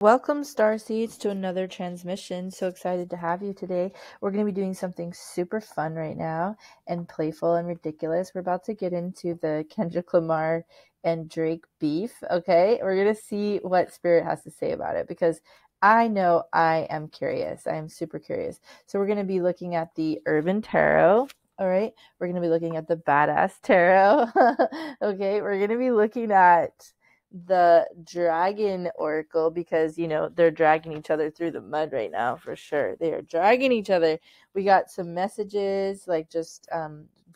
Welcome, Starseeds, to another transmission. So excited to have you today. We're going to be doing something super fun right now and playful and ridiculous. We're about to get into the Kendrick Lamar and Drake beef, okay? We're going to see what Spirit has to say about it because I know I am curious. I am super curious. So we're going to be looking at the Urban Tarot. All right. We're going to be looking at the Badass Tarot. Okay. We're going to be looking at the Dragon Oracle because they're dragging each other through the mud right now for sure. They are dragging each other. We got some messages like just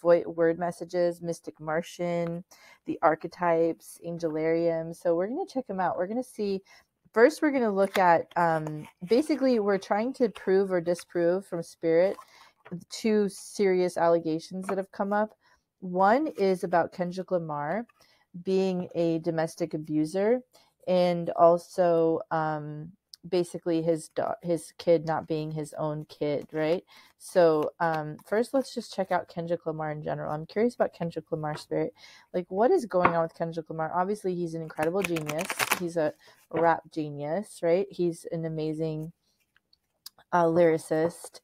word messages, Mystic Martian, the archetypes, Angelarium. So we're gonna check them out. We're gonna see. First, we're gonna look at basically we're trying to prove or disprove from Spirit two serious allegations that have come up. One is about Kendrick Lamar being a domestic abuser, and also basically his kid not being his own kid, right? So first, let's just check out Kendrick Lamar in general. I'm curious about Kendrick Lamar, Spirit. Like, what is going on with Kendrick Lamar? Obviously, he's an incredible genius. He's a rap genius, right? He's an amazing lyricist.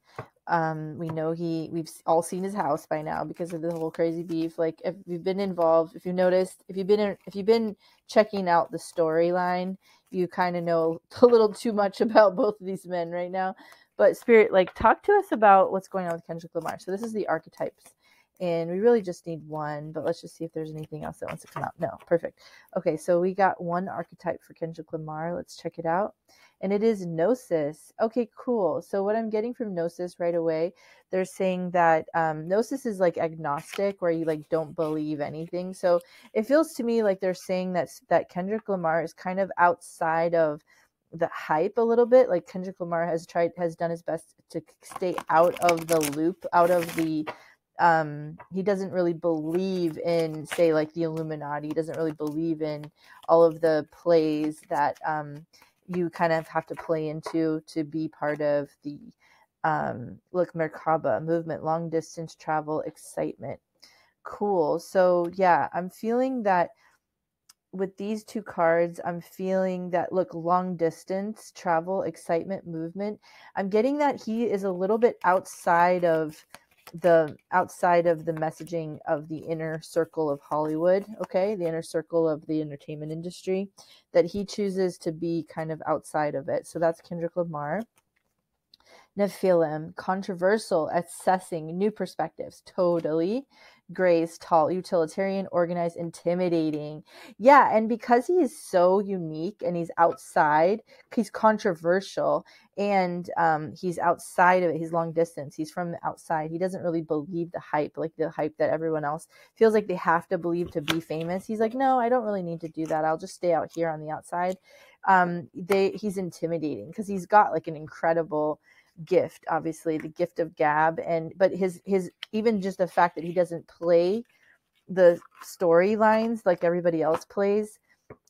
We know we've all seen his house by now because of the whole crazy beef. Like, if you've been involved, if you've noticed, if you've been checking out the storyline, you kind of know a little too much about both of these men right now. But Spirit, like, talk to us about what's going on with Kendrick Lamar. So this is the archetypes, and we really just need one, but let's just see if there's anything else that wants to come out. No, perfect. Okay, so we got one archetype for Kendrick Lamar. Let's check it out. And it is Gnosis. Okay, cool. So what I'm getting from Gnosis right away, they're saying that Gnosis is like agnostic, where you like don't believe anything. So it feels to me like they're saying that Kendrick Lamar is kind of outside of the hype a little bit. Like, Kendrick Lamar has done his best to stay out of the loop, out of the he doesn't really believe in, say, like the Illuminati. He doesn't really believe in all of the plays that you kind of have to play into to be part of the look, Merkaba movement, long distance travel, excitement. Cool. So yeah, I'm feeling that with these two cards, I'm feeling that, look, long distance travel, excitement, movement. I'm getting that he is a little bit outside of the messaging of the inner circle of Hollywood, okay? The inner circle of the entertainment industry, that he chooses to be kind of outside of it. So that's Kendrick Lamar. Nephilim, controversial, assessing, new perspectives, totally. Grace, tall, utilitarian, organized, intimidating. Yeah, and because he is so unique and he's outside, he's controversial, and he's outside of it. He's long distance. He's from the outside. He doesn't really believe the hype, like the hype that everyone else feels like they have to believe to be famous. He's like, no, I don't really need to do that. I'll just stay out here on the outside. He's intimidating because he's got like an incredible gift, obviously the gift of gab, but his even just the fact that he doesn't play the storylines like everybody else plays,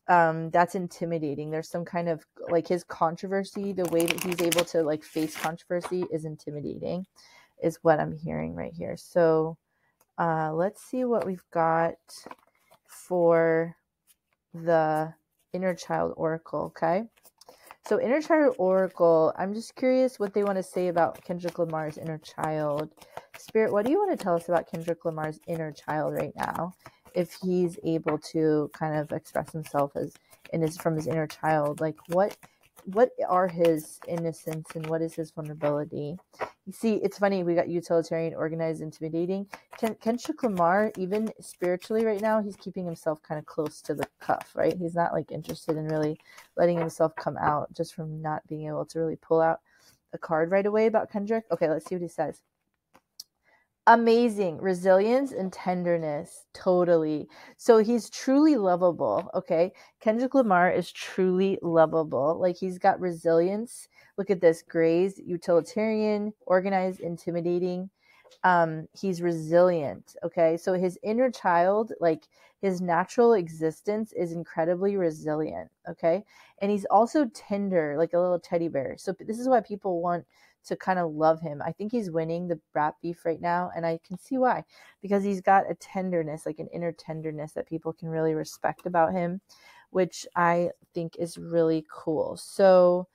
that's intimidating. There's some kind of like his controversy, the way that he's able to like face controversy is intimidating, is what I'm hearing right here. So let's see what we've got for the inner child oracle. Okay, so inner child oracle, I'm just curious what they want to say about Kendrick Lamar's inner child. Spirit, what do you want to tell us about Kendrick Lamar's inner child right now? If he's able to kind of express himself from his inner child, like what are his innocence and what is his vulnerability? You see, it's funny, we got utilitarian, organized, intimidating. Kendrick Lamar, even spiritually right now, he's keeping himself kind of close to the cuff, right? He's not like interested in really letting himself come out, just from not being able to really pull out a card right away about Kendrick. Okay, let's see what he says. Amazing resilience and tenderness, totally. So he's truly lovable. Okay, Kendrick Lamar is truly lovable. Like, he's got resilience. Look at this: graze, utilitarian, organized, intimidating. He's resilient. Okay, so his inner child, like his natural existence, is incredibly resilient. Okay, and he's also tender, like a little teddy bear. So this is why people want to kind of love him. I think he's winning the rap beef right now, and I can see why, because he's got a tenderness, like an inner tenderness that people can really respect about him, which I think is really cool. So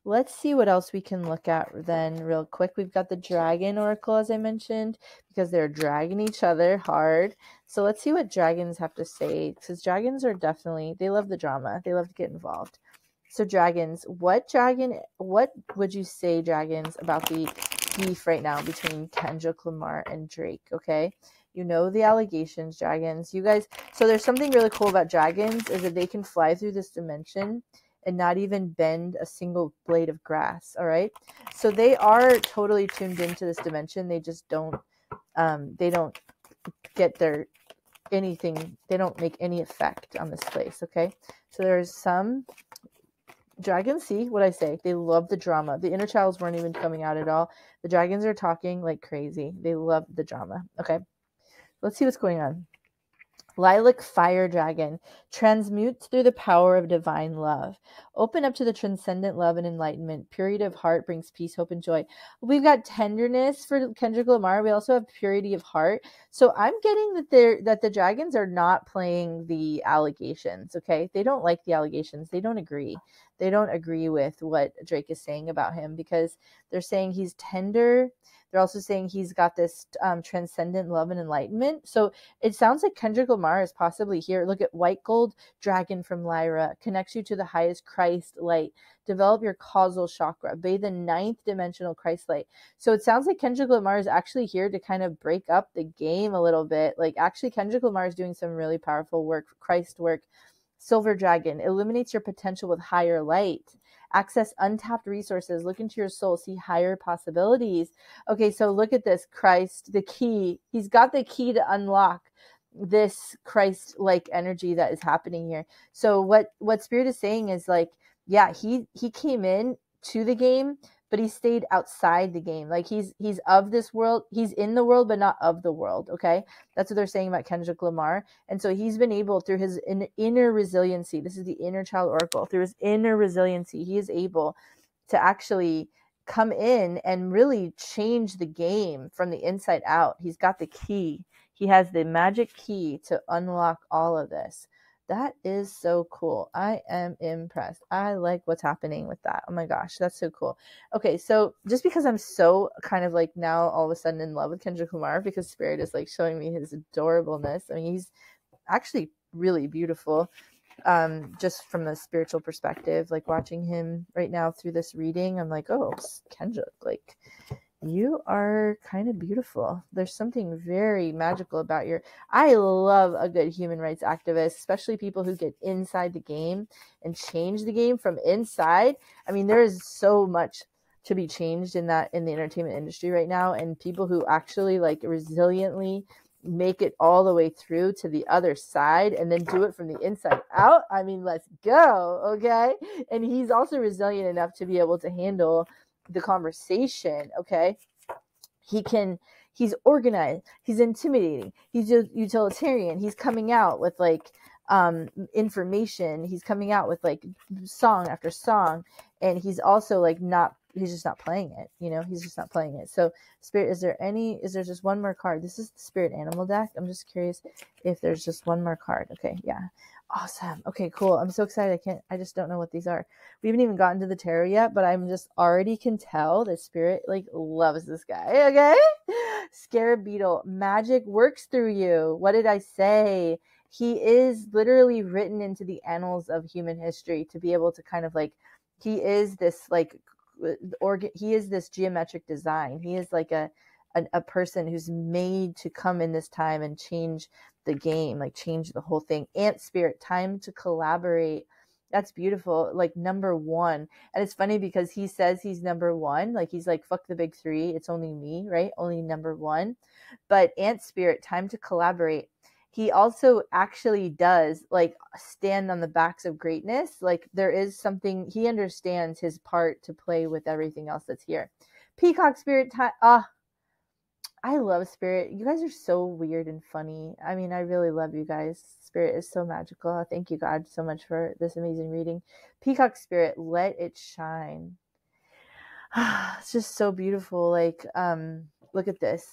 let's see what else we can look at then real quick. We've got the dragon oracle, as I mentioned, because they're dragging each other hard. So let's see what dragons have to say, because dragons are definitely, they love the drama. They love to get involved. So dragons, what would you say, dragons, about the beef right now between Kendrick Lamar and Drake? Okay. You know the allegations, dragons. You guys, so there's something really cool about dragons is that they can fly through this dimension and not even bend a single blade of grass. All right. So they are totally tuned into this dimension. They just don't, they don't get their anything. They don't make any effect on this place. Okay. So there's some dragons. See what I say? They love the drama. The inner childs weren't even coming out at all. The dragons are talking like crazy. They love the drama. Okay. Let's see what's going on. Lilac fire dragon transmutes through the power of divine love. Open up to the transcendent love and enlightenment. Purity of heart brings peace, hope, and joy. We've got tenderness for Kendrick Lamar. We also have purity of heart. So I'm getting that the dragons are not playing the allegations. Okay, they don't like the allegations. They don't agree. They don't agree with what Drake is saying about him, because they're saying he's tender. They're also saying he's got this transcendent love and enlightenment. So it sounds like Kendrick Lamar is possibly here. Look at white gold dragon from Lyra. Connects you to the highest Christ light. Develop your causal chakra. Bathe the ninth dimensional Christ light. So it sounds like Kendrick Lamar is actually here to kind of break up the game a little bit. Like, actually, Kendrick Lamar is doing some really powerful work, Christ work. Silver dragon illuminates your potential with higher light. Access untapped resources. Look into your soul. See higher possibilities. Okay, so look at this. Christ, the key. He's got the key to unlock this Christ-like energy that is happening here. So what Spirit is saying is, like, yeah, he came in to the game, but he stayed outside the game. Like, he's of this world. He's in the world, but not of the world. Okay, that's what they're saying about Kendrick Lamar. And so he's been able, through his inner resiliency, this is the inner child oracle, through his inner resiliency, he is able to actually come in and really change the game from the inside out. He's got the key. He has the magic key to unlock all of this. That is so cool. I am impressed. I like what's happening with that. Oh my gosh, that's so cool. Okay, so just because I'm so kind of like now all of a sudden in love with Kendrick Lamar, because Spirit is like showing me his adorableness. I mean, he's actually really beautiful. Just from a spiritual perspective, like watching him right now through this reading, I'm like, oh, Kendrick, like, you are kind of beautiful. There's something very magical about I love a good human rights activist, especially people who get inside the game and change the game from inside. I mean, there is so much to be changed in the entertainment industry right now, and people who actually like resiliently make it all the way through to the other side and then do it from the inside out. I mean, let's go. Okay. And he's also resilient enough to be able to handle the conversation. Okay, he's organized, he's intimidating, he's utilitarian, he's coming out with like information, he's coming out with like song after song, and he's also like he's just not playing it, he's just not playing it. So Spirit, is there just one more card? This is the Spirit Animal deck. I'm just curious if there's just one more card. Okay, yeah. Awesome. Okay, cool. I'm so excited. I just don't know what these are. We haven't even gotten to the tarot yet, but I'm just already can tell that Spirit like loves this guy. Okay. Scarab beetle. Magic works through you. What did I say? He is literally written into the annals of human history to be able to kind of like, he is this like, he is this geometric design. He is like a person who's made to come in this time and change the game, like change the whole thing. Ant Spirit, time to collaborate. That's beautiful. Like number one. And it's funny because he says he's number one. Like he's like, fuck the big three. It's only me, right? Only number one. But Ant Spirit, time to collaborate. He also actually does like stand on the backs of greatness. Like there is something, he understands his part to play with everything else that's here. Peacock Spirit, time. I love Spirit. You guys are so weird and funny. I mean, I really love you guys. Spirit is so magical. Thank you, God, so much for this amazing reading. Peacock Spirit, let it shine. It's just so beautiful. Like, look at this.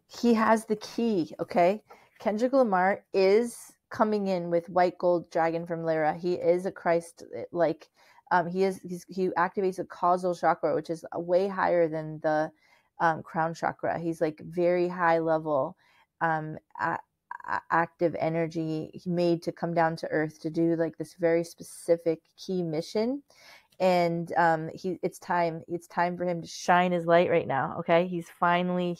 He has the key, okay? Kendrick Lamar is coming in with white gold dragon from Lyra. He is a Christ, like, he activates a causal chakra, which is way higher than the crown chakra. He's like very high level, um, active energy made to come down to earth to do like this very specific key mission. And it's time for him to shine his light right now. Okay, he's finally,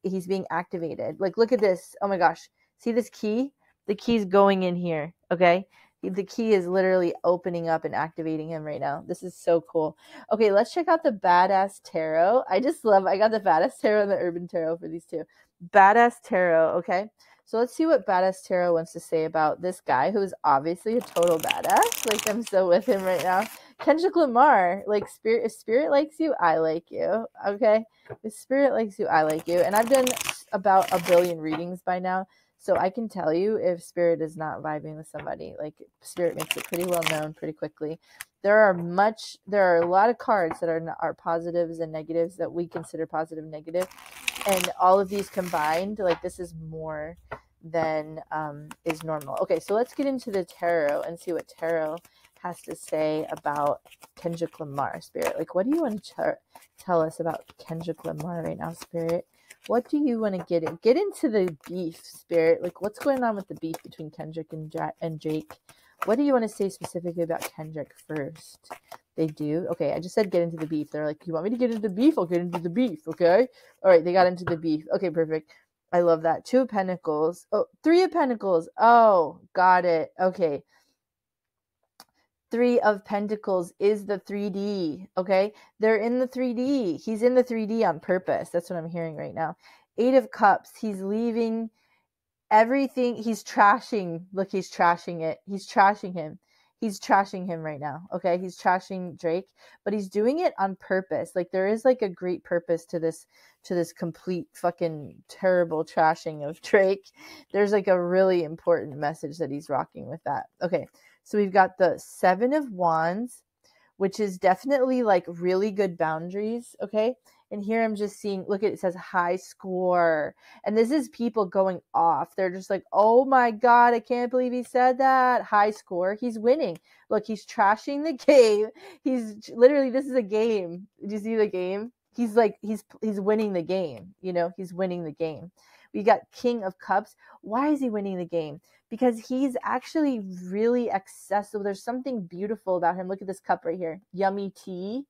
he's being activated. Like, look at this. Oh my gosh, see this key? The key's going in here. Okay, the key is literally opening up and activating him right now. This is so cool. Okay, let's check out the Badass Tarot. I got the Badass Tarot and the Urban Tarot for these two. Badass Tarot. Okay, so let's see what Badass Tarot wants to say about this guy who is obviously a total badass. Like, I'm so with him right now. Kendrick Lamar, like, if spirit likes you, I like you. Okay, if spirit likes you, I like you. And I've done about 1 billion readings by now, so I can tell you if spirit is not vibing with somebody. Like, spirit makes it pretty well known pretty quickly. There are a lot of cards that are positives and negatives that we consider positive and negative, and all of these combined, like, this is more than is normal. Okay, so let's get into the tarot and see what tarot has to say about Kendrick Lamar, Spirit. Like, what do you want to tell us about Kendrick Lamar right now, Spirit? What do you want to get in? Get into the beef, Spirit. Like, what's going on with the beef between Kendrick and Drake? What do you want to say specifically about Kendrick first? They do? Okay, I just said get into the beef. They're like, you want me to get into the beef? I'll get into the beef, okay? All right, they got into the beef. Okay, perfect. I love that. 2 of Pentacles. Oh, 3 of Pentacles. Oh, got it. Okay. 3 of Pentacles is the 3D, okay? They're in the 3D. He's in the 3D on purpose. That's what I'm hearing right now. 8 of Cups. He's leaving everything. He's trashing. Look, he's trashing it. He's trashing him. He's trashing him right now, okay? He's trashing Drake, but he's doing it on purpose. Like, there is like a great purpose to this complete fucking terrible trashing of Drake. There's like a really important message that he's rocking with that. Okay. So we've got the 7 of Wands, which is definitely like really good boundaries, okay? And here I'm just seeing, look at it, says high score. And this is people going off. They're just like, oh my God, I can't believe he said that. High score. He's winning. Look, he's trashing the game. He's literally, this is a game. Did you see the game? He's like, he's winning the game. You know, he's winning the game. We got King of Cups. Why is he winning the game? Because he's actually really accessible. There's something beautiful about him. Look at this cup right here. Yummy tea.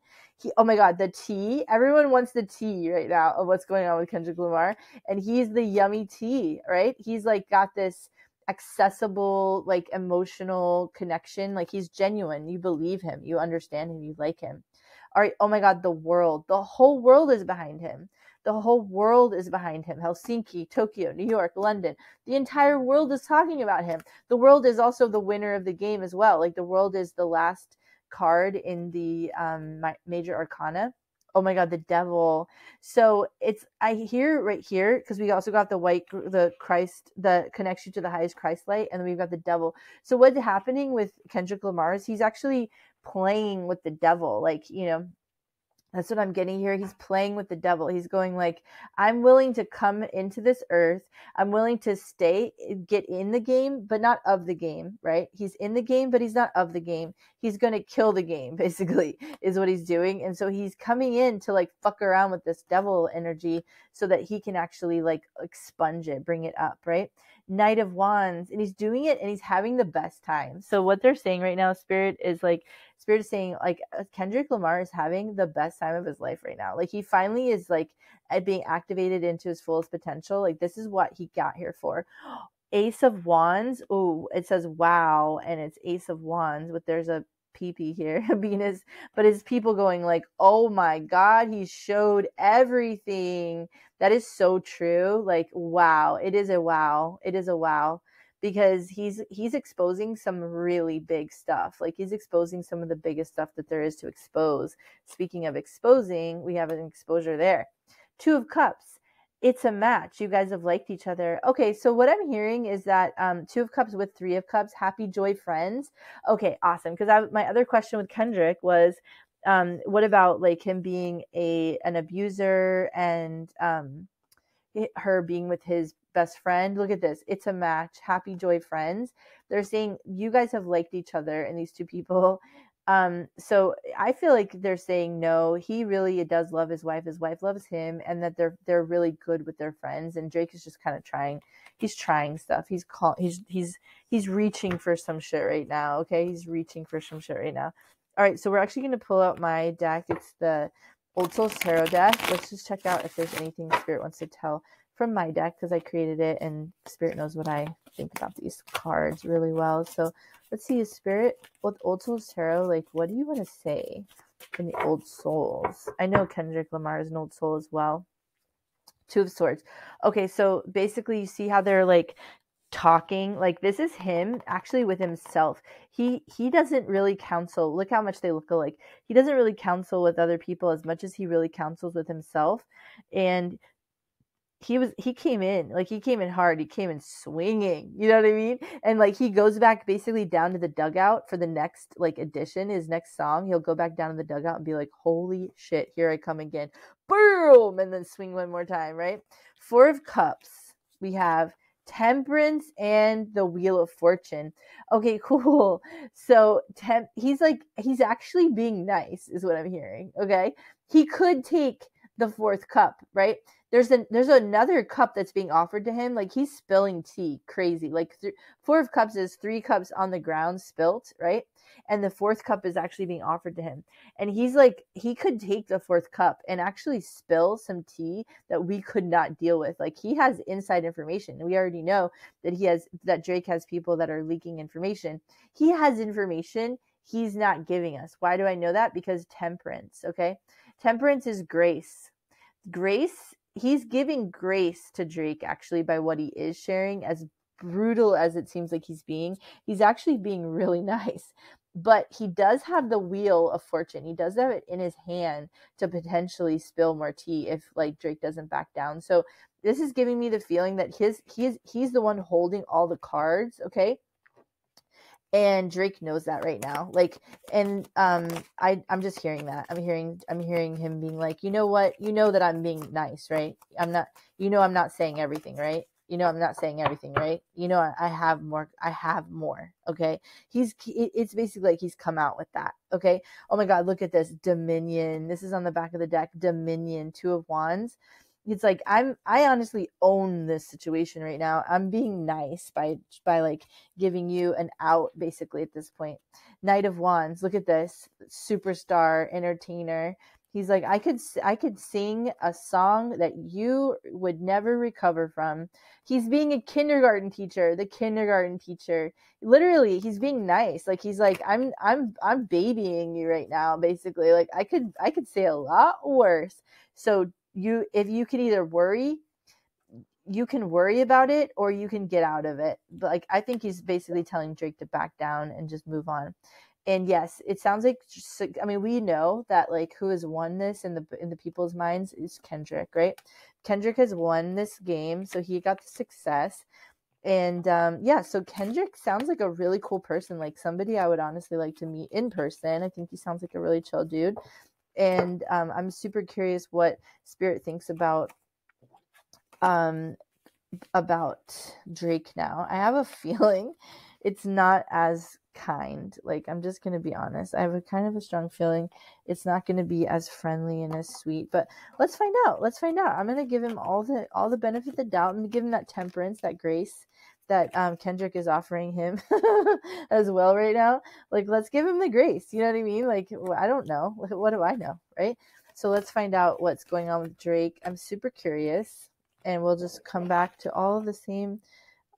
Oh my God, the tea. Everyone wants the tea right now of what's going on with Kendrick Lamar. And he's the yummy tea, right? He's like got this accessible, like emotional connection. Like, he's genuine. You believe him. You understand him. You like him. All right. Oh my God, the world. The whole world is behind him. The whole world is behind him. Helsinki, Tokyo, New York, London. The entire world is talking about him. The world is also the winner of the game as well. Like, the world is the last card in the major arcana. Oh my God, the devil. So I hear right here, because we also got the Christ, the connection to the highest Christ light, and then we've got the devil. So what's happening with Kendrick Lamar is he's actually playing with the devil. Like, you know, that's what I'm getting here. He's playing with the devil. He's going like, I'm willing to come into this earth. I'm willing to get in the game, but not of the game, right? He's in the game, but he's not of the game. He's going to kill the game, basically, is what he's doing. And so he's coming in to like fuck around with this devil energy so that he can actually like expunge it, bring it up, right? Knight of Wands. And he's doing it and he's having the best time. So what they're saying right now, Spirit is saying like Kendrick Lamar is having the best time of his life right now. Like, he finally is like being activated into his fullest potential. Like, this is what he got here for. Ace of Wands. Oh, it says wow, and it's Ace of Wands, but there's a PP here, Venus, but it's people going like, oh my God, he showed everything. That is so true. Like, wow. It is a wow. It is a wow. Because he's exposing some really big stuff. Like, he's exposing some of the biggest stuff that there is to expose. Speaking of exposing, we have an exposure there. 2 of Cups. It's a match. You guys have liked each other. Okay, so what I'm hearing is that 2 of Cups with 3 of Cups, happy, joy, friends. Okay, awesome. Because my other question with Kendrick was, What about like him being an abuser and her being with his best friend? Look at this. It's a match. Happy joy friends. They're saying you guys have liked each other, and these two people. So I feel like they're saying no, he really does love his wife. His wife loves him, and that they're really good with their friends. And Drake is just kind of trying. He's trying stuff. He's reaching for some shit right now. Okay, he's reaching for some shit right now. All right, so we're actually going to pull out my deck. It's the Old Souls Tarot deck. Let's just check out if there's anything Spirit wants to tell from my deck, because I created it and Spirit knows what I think about these cards really well. So let's see, is Spirit with Old Souls Tarot, like, what do you want to say in the Old Souls? I know Kendrick Lamar is an old soul as well. Two of Swords. Okay, so basically you see how they're like talking, like this is him actually with himself. He doesn't really counsel. Look how much they look alike. He doesn't really counsel with other people as much as he really counsels with himself. And he came in hard. He came in swinging, you know what I mean? And like he goes back basically down to the dugout for the next like edition, his next song. He'll go back down to the dugout and be like, holy shit, here I come again, boom, and then swing one more time, right? Four of Cups. We have Temperance and the Wheel of Fortune. Okay, cool. So he's actually being nice is what I'm hearing. Okay, he could take the fourth cup, right? There's another cup that's being offered to him. Like he's spilling tea, crazy. Like Four of Cups is 3 cups on the ground spilt, right? And the fourth cup is actually being offered to him. And he's like, he could take the fourth cup and actually spill some tea that we could not deal with. Like he has inside information. We already know that Drake has people that are leaking information. He has information he's not giving us. Why do I know that? Because Temperance, okay? Temperance is grace. He's giving grace to Drake actually by what he is sharing. As brutal as it seems like he's actually being really nice. But he does have the Wheel of Fortune. He does have it in his hand to potentially spill more tea if like Drake doesn't back down. So this is giving me the feeling that he's the one holding all the cards, okay? And Drake knows that right now. Like, and I'm just hearing that. I'm hearing him being like, you know what? You know that I'm being nice, right? I'm not saying everything, right? I'm not saying everything, right? I have more. Okay. It's basically like he's come out with that. Okay. Oh my God, look at this. Dominion. This is on the back of the deck. Dominion, 2 of Wands. It's like I honestly own this situation right now. I'm being nice by like giving you an out basically at this point. Knight of Wands. Look at this. Superstar, entertainer. He's like, I could sing a song that you would never recover from. He's being a kindergarten teacher, the kindergarten teacher. Literally, he's being nice. Like he's like, I'm babying you right now, basically. Like I could say a lot worse. So if you can either worry, you can worry about it, or you can get out of it. But like I think he's basically telling Drake to back down and just move on. And yes, it sounds like, I mean, we know that like who has won this in the people's minds is Kendrick, right? Kendrick has won this game, so he got the success. And yeah, so Kendrick sounds like a really cool person, like somebody I would honestly like to meet in person. I think he sounds like a really chill dude. And I'm super curious what Spirit thinks about Drake now. I have a feeling it's not as kind. Like I'm just gonna be honest. I have a kind of a strong feeling it's not gonna be as friendly and as sweet. But let's find out. I'm gonna give him all the benefit of the doubt. I'm gonna give him that temperance, that grace that Kendrick is offering him as well right now. Like let's give him the grace. You know what I mean? Like I don't know. What do I know, right? So let's find out what's going on with Drake. I'm super curious. And we'll just come back to all of the same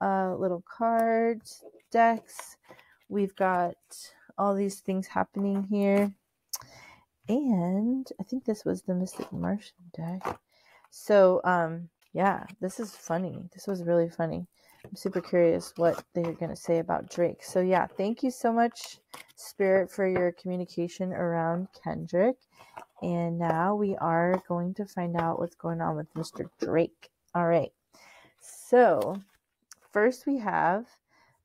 little cards, decks. We've got all these things happening here. And I think this was the Mystic Martian deck. So, yeah, this is funny. This was really funny. I'm super curious what they're going to say about Drake. So, yeah, thank you so much, Spirit, for your communication around Kendrick. And now we are going to find out what's going on with Mr. Drake. All right. So first we have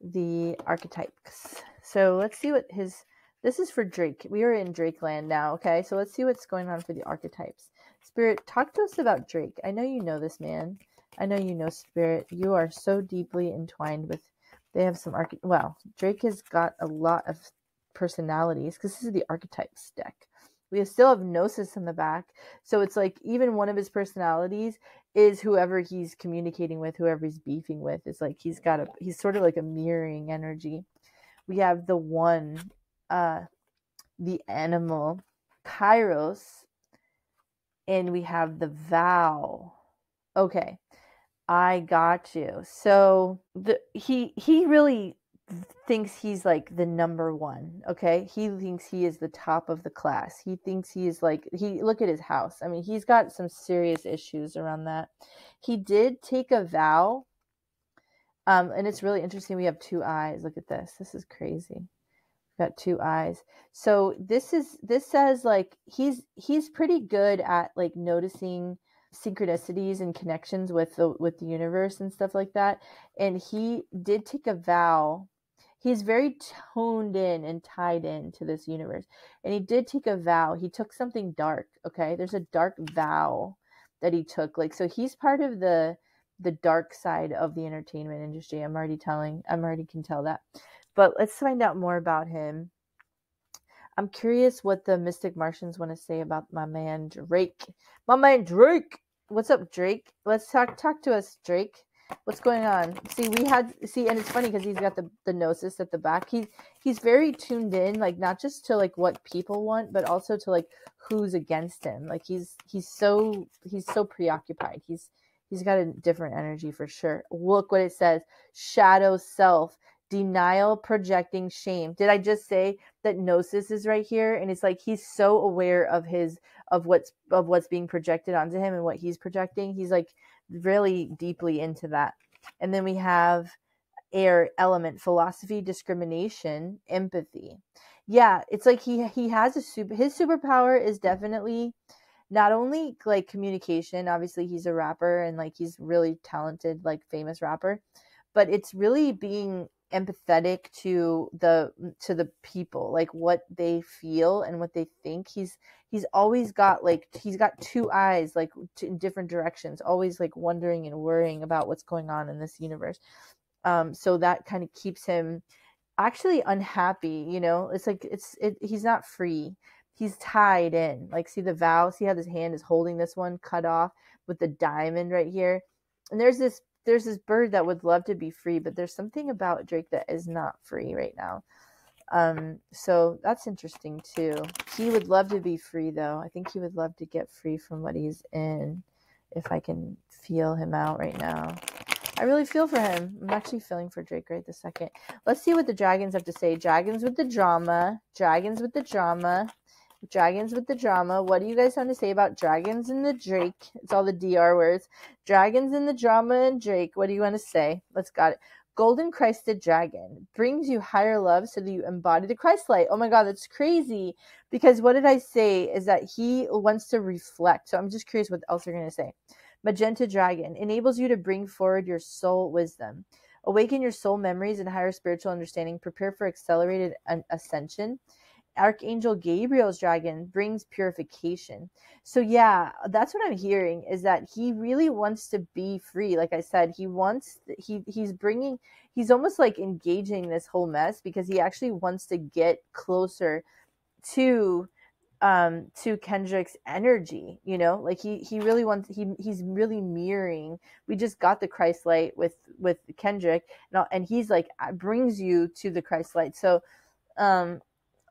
the archetypes. So let's see what his This is for Drake. We are in Drake land now, okay? So let's see what's going on for the archetypes. Spirit, talk to us about Drake. I know you know this man. I know you know Spirit. You are so deeply entwined with. They have some Well, Drake has got a lot of personalities because this is the archetypes deck. We still have Gnosis in the back, so it's like even one of his personalities is whoever he's communicating with, whoever he's beefing with. It's like he's sort of like a mirroring energy. We have the one, the animal, Kairos, and we have the vow. Okay, I got you. So he really thinks he's like the number one. Okay, he thinks he is the top of the class. He thinks he is like look at his house. I mean, he's got some serious issues around that. He did take a vow. And it's really interesting. We have two eyes. Look at this. This is crazy. Got two eyes. So this says like he's pretty good at like noticing synchronicities and connections with the universe and stuff like that. And he did take a vow. He's very toned in and tied in to this universe. And he did take a vow. He took something dark. Okay, there's a dark vow that he took. Like, so he's part of the dark side of the entertainment industry. I'm already can tell that. But let's find out more about him. I'm curious what the Mystic Martians want to say about my man Drake. My man Drake. What's up, Drake? Let's talk to us, Drake. What's going on? And it's funny because he's got the Gnosis at the back. He's very tuned in, like not just to like what people want, but also to like who's against him. Like he's so preoccupied. He's got a different energy for sure. Look what it says: shadow self, denial, projecting, shame. Did I just say that Gnosis is right here? And it's like he's so aware of what's being projected onto him and what he's projecting. He's like really deeply into that. And then we have air element, philosophy, discrimination, empathy. Yeah, it's like he has his superpower is definitely not only like communication. Obviously he's a rapper and like he's really talented, like famous rapper, but it's really being empathetic to the people, like what they feel and what they think. He's always got like he's got two eyes, like in different directions, always like wondering and worrying about what's going on in this universe. So that kind of keeps him actually unhappy, you know. It's like he's not free. He's tied in. Like, see the vow, see how his hand is holding this one cut off with the diamond right here. And there's this bird that would love to be free, but there's something about Drake that is not free right now. So that's interesting too. He would love to be free though. I think he would love to get free from what he's in. If I can feel him out right now. I really feel for him. I'm actually feeling for Drake right this second. Let's see what the dragons have to say. Dragons with the drama. Dragons with the drama. Dragons with the drama. What do you guys have to say about dragons and the Drake? It's all the DR words. Dragons and the drama and Drake. What do you want to say? Let's got it. Golden Christed dragon brings you higher love so that you embody the Christ light. Oh my God, that's crazy. Because what did I say is that he wants to reflect. So I'm just curious what else you're going to say. Magenta dragon enables you to bring forward your soul wisdom. Awaken your soul memories and higher spiritual understanding. Prepare for accelerated ascension. Archangel Gabriel's dragon brings purification. So yeah, that's what I'm hearing, is that he really wants to be free. Like I said, he's almost like engaging this whole mess because he actually wants to get closer to Kendrick's energy, you know, like he really wants, he's really mirroring. We just got the Christ light with Kendrick, and he's like brings you to the Christ light. So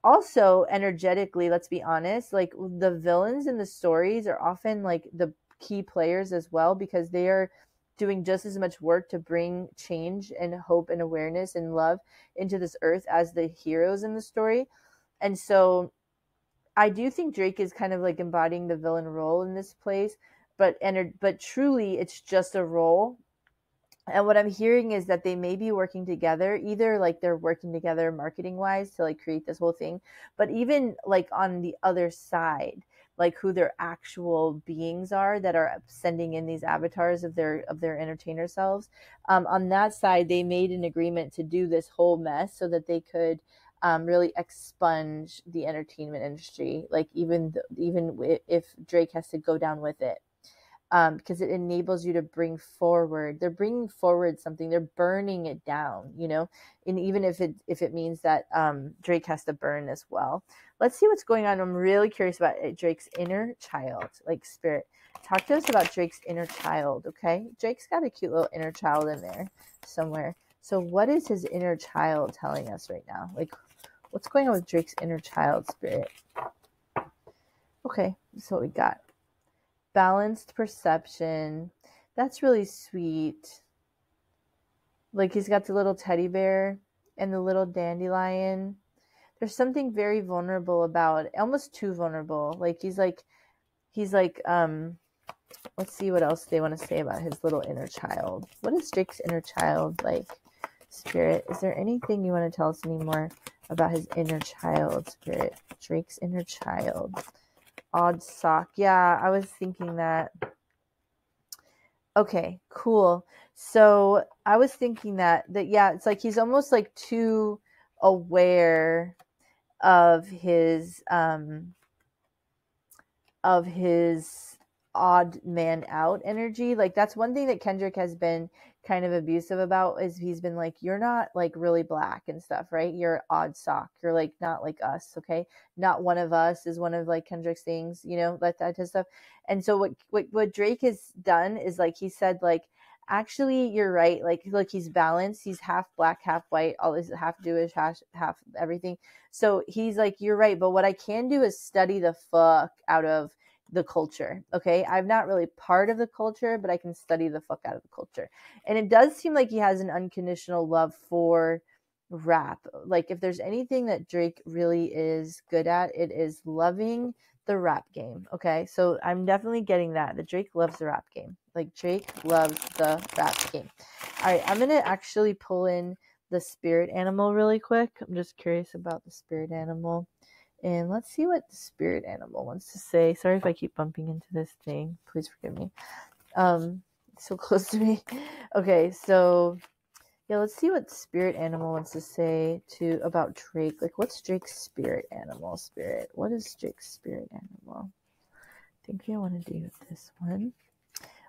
also energetically, let's be honest, like the villains in the stories are often like the key players as well, because they are doing just as much work to bring change and hope and awareness and love into this earth as the heroes in the story. And so I do think Drake is kind of like embodying the villain role in this place, but truly it's just a role. And what I'm hearing is that they may be working together, either like they're working together marketing wise to like create this whole thing, but even like on the other side, like who their actual beings are that are sending in these avatars of their entertainer selves. On that side, they made an agreement to do this whole mess so that they could really expunge the entertainment industry, like even if Drake has to go down with it, because it enables you to bring forward. They're bringing forward something. They're burning it down, you know. And even if it means that Drake has to burn as well. Let's see what's going on. I'm really curious about Drake's inner child, like spirit. Talk to us about Drake's inner child, okay? Drake's got a cute little inner child in there somewhere. So what is his inner child telling us right now? Like, what's going on with Drake's inner child, spirit? Okay, that's what we got. Balanced perception. That's really sweet. Like he's got the little teddy bear and the little dandelion. There's something very vulnerable about it, almost too vulnerable. Like he's like let's see what else they want to say about his little inner child. What is Drake's inner child like, spirit? Is there anything you want to tell us anymore about his inner child, spirit? Drake's inner child. Odd sock. Yeah, I was thinking that. Okay, cool. So I was thinking that yeah, it's like he's almost like too aware of his odd man out energy. Like that's one thing that Kendrick has been kind of abusive about, is he's been like, you're not like really black and stuff, right? You're odd sock. You're like not like us, okay? Not one of us is one of like Kendrick's things, you know, like that type of stuff. And so what Drake has done is like he said like, actually you're right. Like look, he's balanced. He's half black, half white. All this half Jewish, half everything. So he's like, you're right. But what I can do is study the fuck out of the culture. Okay. I'm not really part of the culture, but I can study the fuck out of the culture. And it does seem like he has an unconditional love for rap. Like if there's anything that Drake really is good at, it is loving the rap game. Okay. So I'm definitely getting that Drake loves the rap game. Like Drake loves the rap game. All right. I'm going to actually pull in the spirit animal really quick. I'm just curious about the spirit animal. And let's see what the spirit animal wants to say. Sorry if I keep bumping into this thing. Please forgive me. It's so close to me. Okay, so yeah, let's see what spirit animal wants to say about Drake. Like, what's Drake's spirit animal? Spirit. What is Drake's spirit animal? I think I want to do this one.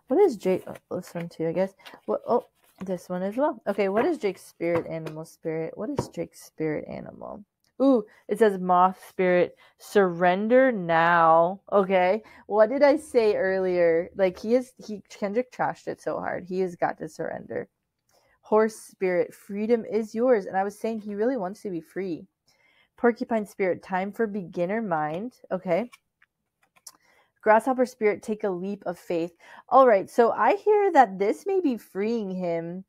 What is Drake? Oh, this one too, I guess. What? Oh, this one as well. Okay, what is Drake's spirit animal? Spirit. What is Drake's spirit animal? Ooh, it says moth spirit, surrender now. Okay. What did I say earlier? Like Kendrick trashed it so hard. He has got to surrender. Horse spirit, freedom is yours. And I was saying he really wants to be free. Porcupine spirit, time for beginner mind. Okay. Grasshopper spirit, take a leap of faith. All right. So I hear that this may be freeing him,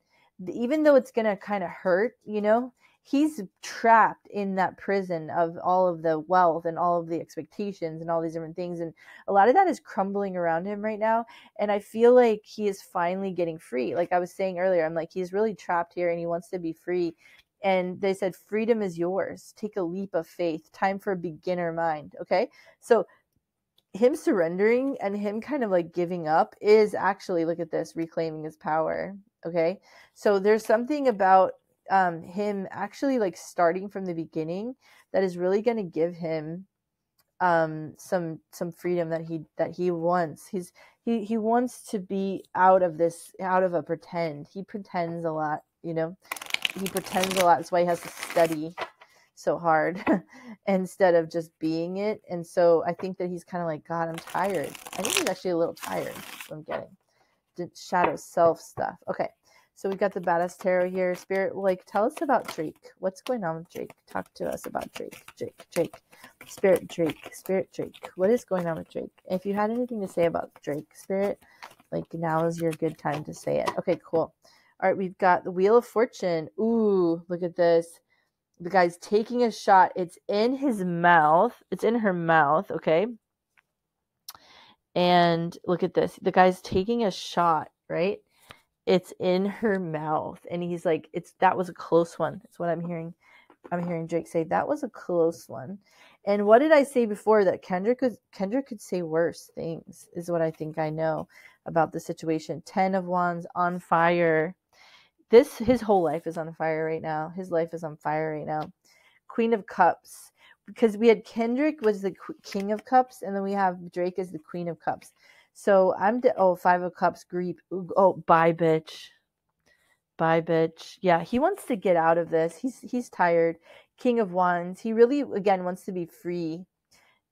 even though it's going to kind of hurt, you know? He's trapped in that prison of all of the wealth and all of the expectations and all these different things. And a lot of that is crumbling around him right now. And I feel like he is finally getting free. Like I was saying earlier, I'm like, he's really trapped here and he wants to be free. And they said, freedom is yours. Take a leap of faith. Time for a beginner mind. Okay. So him surrendering and him kind of like giving up is actually, look at this, reclaiming his power. Okay. So there's something about him actually like starting from the beginning that is really going to give him some freedom that he wants. He wants to be out of a pretend. He pretends a lot, you know. He pretends a lot. That's why he has to study so hard instead of just being it. And so I think that he's kind of like, God, I'm tired. I think he's actually a little tired. That's what I'm getting. The shadow self stuff. Okay. So we got the badass tarot here. Spirit, like, tell us about Drake. What's going on with Drake? Talk to us about Drake. Drake. Spirit Drake. What is going on with Drake? If you had anything to say about Drake, Spirit, like, now is your good time to say it. Okay, cool. All right, we've got the Wheel of Fortune. Ooh, look at this. The guy's taking a shot. It's in his mouth. It's in her mouth, okay? And look at this. The guy's taking a shot, right? It's in her mouth. And he's like, that was a close one. That's what I'm hearing. I'm hearing Drake say, that was a close one. And what did I say before? That Kendrick could say worse things, is what I think I know about the situation. 10 of Wands, on fire. His whole life is on fire right now. His life is on fire right now. Queen of Cups, because we had Kendrick was the King of Cups, and then we have Drake as the Queen of Cups. So I'm Five of Cups, grief. Oh, bye, bitch. Bye, bitch. Yeah, he wants to get out of this. He's tired. King of Wands. He really again wants to be free.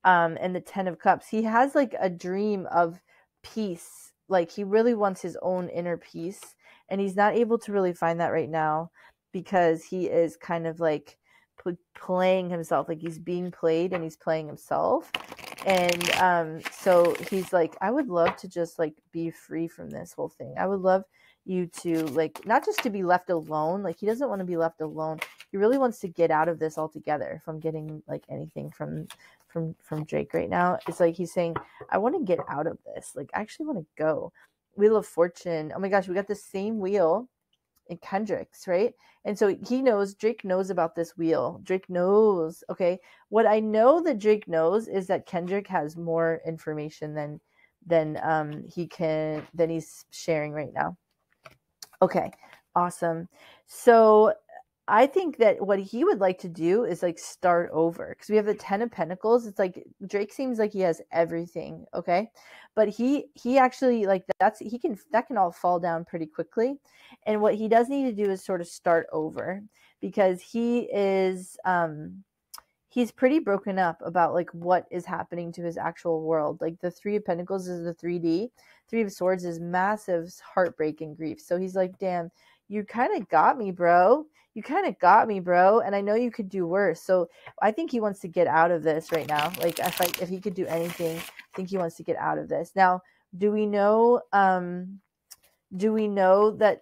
And the Ten of Cups. He has like a dream of peace. Like he really wants his own inner peace, and he's not able to really find that right now because he is kind of like playing himself. Like he's being played and he's playing himself. And so he's like, I would love to just like be free from this whole thing. I would love you to like not just to be left alone. Like he doesn't want to be left alone. He really wants to get out of this altogether. If I'm getting like anything from Drake right now, it's like he's saying, I want to get out of this. Like I actually want to go. Wheel of Fortune. Oh my gosh, we got the same wheel in Kendrick's, right? And so he knows, Drake knows about this wheel. Drake knows. Okay, what I know that Drake knows is that Kendrick has more information than he's sharing right now. Okay, awesome. So I think that what he would like to do is like start over because we have the Ten of Pentacles. It's like Drake seems like he has everything, okay, but he actually like that can all fall down pretty quickly, and what he does need to do is sort of start over because he's pretty broken up about like what is happening to his actual world. Like the Three of Pentacles is the 3D, Three of Swords is massive heartbreak and grief. So he's like, damn, you kind of got me, bro. You kind of got me, bro. And I know you could do worse. So I think he wants to get out of this right now. Like if he could do anything, I think he wants to get out of this. Now, do we know that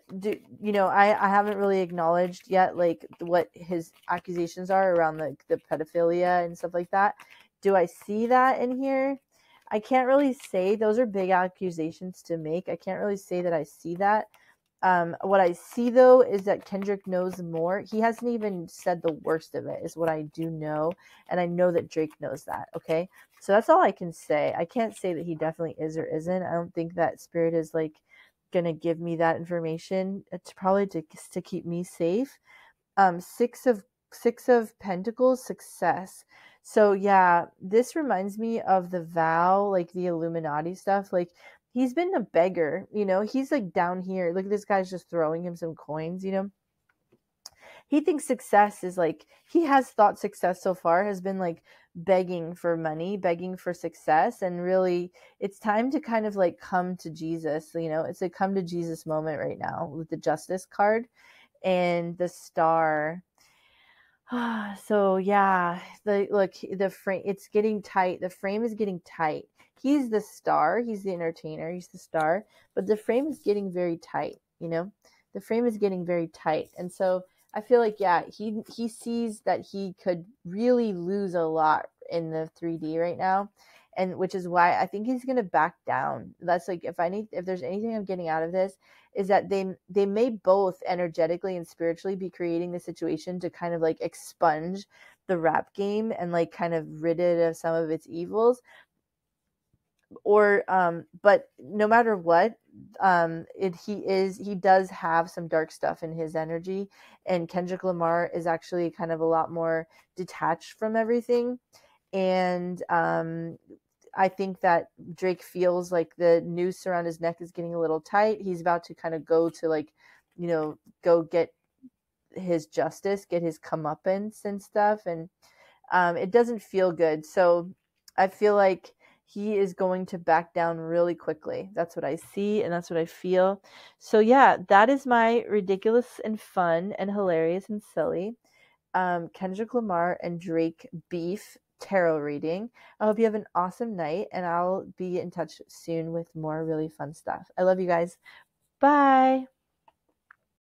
I haven't really acknowledged yet like what his accusations are around the pedophilia and stuff like that. Do I see that in here? I can't really say. Those are big accusations to make. I can't really say that I see that. What I see though is that Kendrick knows more. He hasn't even said the worst of it is what I do know, and I know that Drake knows that. Okay, so that's all I can say. I can't say that he definitely is or isn't. I don't think that Spirit is like gonna give me that information. It's probably to keep me safe. Six of Pentacles, success. So yeah, this reminds me of the vow, like the Illuminati stuff. Like he's been a beggar, he's like down here. Look, this guy's just throwing him some coins, He thinks success is like, he has thought success so far has been like begging for money, begging for success. And really, it's time to kind of like come to Jesus, it's a come to Jesus moment right now with the Justice card and the Star. So yeah, the frame, it's getting tight. The frame is getting tight. He's the star. He's the entertainer. He's the star. But the frame is getting very tight. The frame is getting very tight. And so I feel like, yeah, he sees that he could really lose a lot in the 3D right now, and which is why I think he's gonna back down. That's like if there's anything I'm getting out of this is that they may both energetically and spiritually be creating the situation to kind of like expunge the rap game and like kind of rid it of some of its evils. Or but no matter what, he does have some dark stuff in his energy, and Kendrick Lamar is actually kind of a lot more detached from everything. And I think that Drake feels like the noose around his neck is getting a little tight. He's about to kind of go to like, go get his justice, get his comeuppance and stuff. And it doesn't feel good. So I feel like he is going to back down really quickly. That's what I see and that's what I feel. So yeah, that is my ridiculous and fun and hilarious and silly Kendrick Lamar and Drake beef tarot reading. I hope you have an awesome night, and I'll be in touch soon with more really fun stuff. I love you guys. Bye.